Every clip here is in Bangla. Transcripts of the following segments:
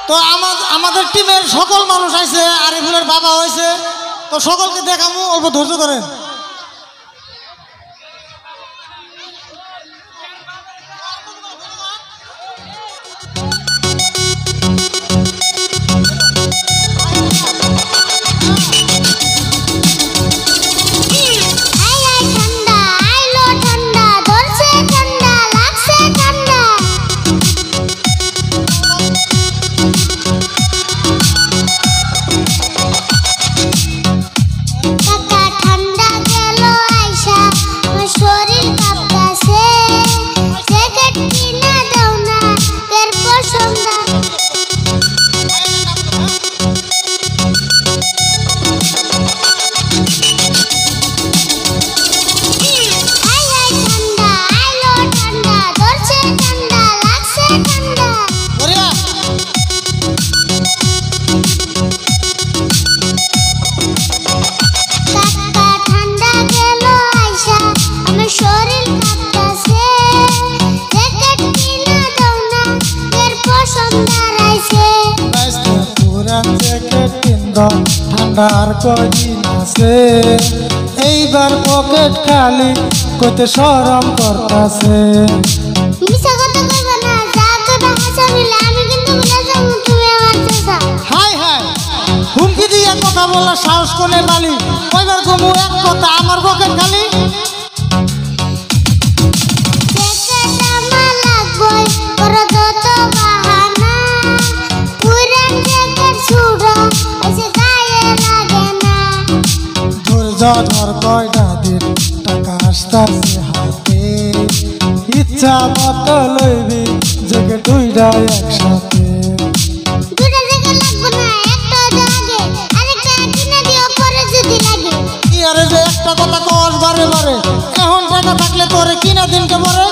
তো আমাদের টিমের সকল মানুষ আইছে, আরিফুলের বাবা হয়েছে, তো সকলকে দেখামু, অল্প ধৈর্য ধরেন। ঠান্ডার কদিন আছে, এইবার পকেট খালি কইতে শরম করতাছে। মিছা কথা কইবা না, যা কইবা হাসাবিলে, আমি কিন্তু বলে যাবো তুমি আমার চাচা। হাই হাই, হুমকি দিয়ে কথা বলার সাহস কোনে বালি? কইবার কমু এক কথা, আমার পকেট খালি। ধর কয়টা দিন টাকা আসতাছে হাতে, ইচ্ছা মতো লইবি জেগে দুইটা একসাথে। দুইটা জায়গা লাগবে না, একটা আগে আরেকটা কিনে দিও পরে যদি লাগে। কি আরে যে একটা কথা কস বারে বারে, এখন টাকা থাকলে পরে কিনা দিনকে পরে।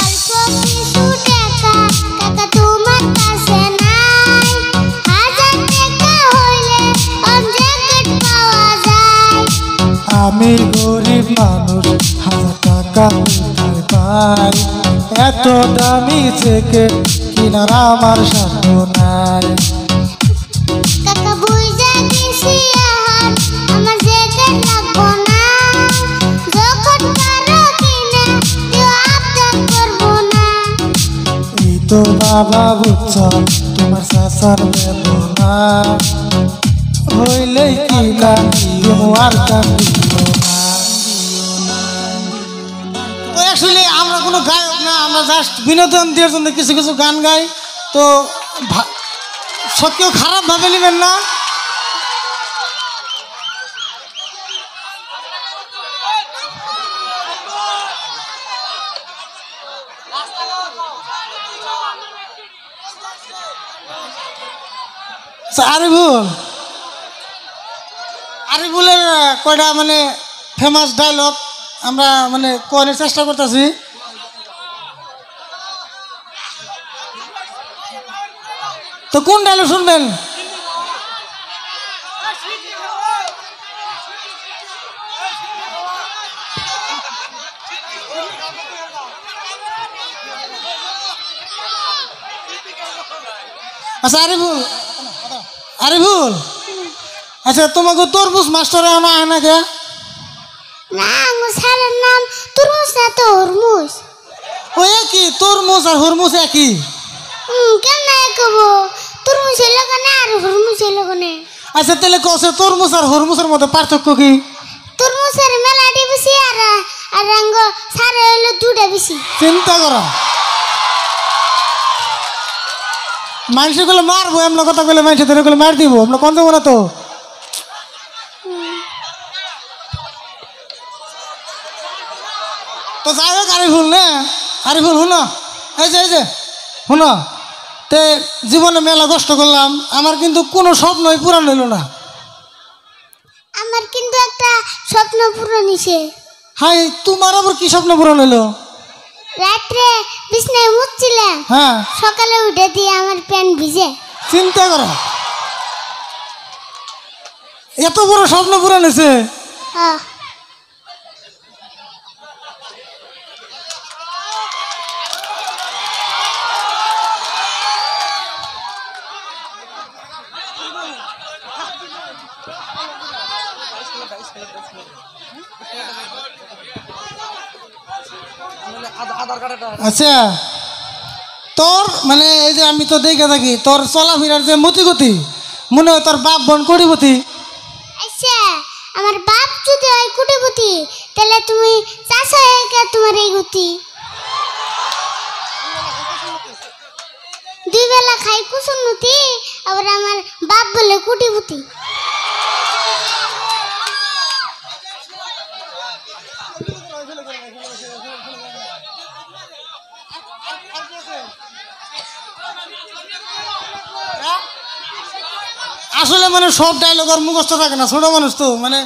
অল্প কিছু টাকা কাকা তোমার কাছে নাই, 1000 টাকা হইলে জ্যাকেট পাওয়া যায়। আমি গরিব মানুষ, 1000 টাকা কোথায় পাই? এত দামি জ্যাকেট কিনার আমার সাধ্য নাই। কাকা বুঝা গেছি এখন আমার জ্যাকেট লাগবো না, যখন পারো কিনে দিও, আবদার করবো না। এই তো বাবা বুঝছ তোমার চাচার বেদনা, হইলেই কি কান্দিও আর কান্দিও না। তো অ্যাকচুয়ালি আমরা কোনো গায়ক না, আমরা জাস্ট বিনোদন দেওয়ার জন্য কিছু কিছু গান গাই। তো সত্যিও খারাপ ভাবে নেবেন না। আরিফুলের কয়টা মানে ফেমাস ডায়লগ আমরা মানে কোয়ানোর চেষ্টা করতেছি। তো কোন ডায়লগ শুনবেন? আচ্ছা আরিফুল, আরিফুল, আচ্ছা তোমাকে তরমুজ মাস্টার আনা হয় না কে? না আমার স্যারের নাম তরমুজ না তো হরমুজ। ও একই, তরমুজ আর হরমুজ একই। কেন কব, তরমুজের লগনে আর হরমুজের লগনে। আচ্ছা তাহলে কসে তরমুজ আর হরমুজের মধ্যে পার্থক্য কি? তরমুজের মেলাটি বেশি আর রঙ সারে হইলো দুটা বেশি। চিন্তা করো, মানুষের গুলো মারবো, এমন কথা বলে মানুষের ধরে গুলো মার দিব, আমরা কোন দেবো না তো। তো যাই হোক আরিফুল না, আরিফুল শুনো, এই যে শুনো, তে জীবনে মেলা কষ্ট করলাম, আমার কিন্তু কোনো স্বপ্নই পূরণ হইল না। আমার কিন্তু একটা স্বপ্ন পূরণ হইছে। হাই, তোমার আবার কি স্বপ্ন পূরণ হইলো? রাত্রে বিছনায় মুছছিলাম, হ্যাঁ, সকালে উঠে দিয়ে আমার প্যান্ট ভিজে। চিন্তা করো, এত বড় স্বপ্ন পূরণ হয়েছে। হ্যাঁ আচ্ছা তোর মানে এই যে আমি তো দেখে থাকি তোর চলাফেরার যে মতিগতি মনে হয় তোর বাপ বোন কোটিপতি। আচ্ছা আমার বাপ যদি হয় কোটিপতি তাহলে তুমি চাষা একা তোমার এই গতি। দুই বেলা খাই কুসুন্নতি আবার আমার বাপ বলে কোটিপতি। আসলে মানে সব ডায়লগ আর মুখস্থ থাকে না, ছোট মানুষ তো মানে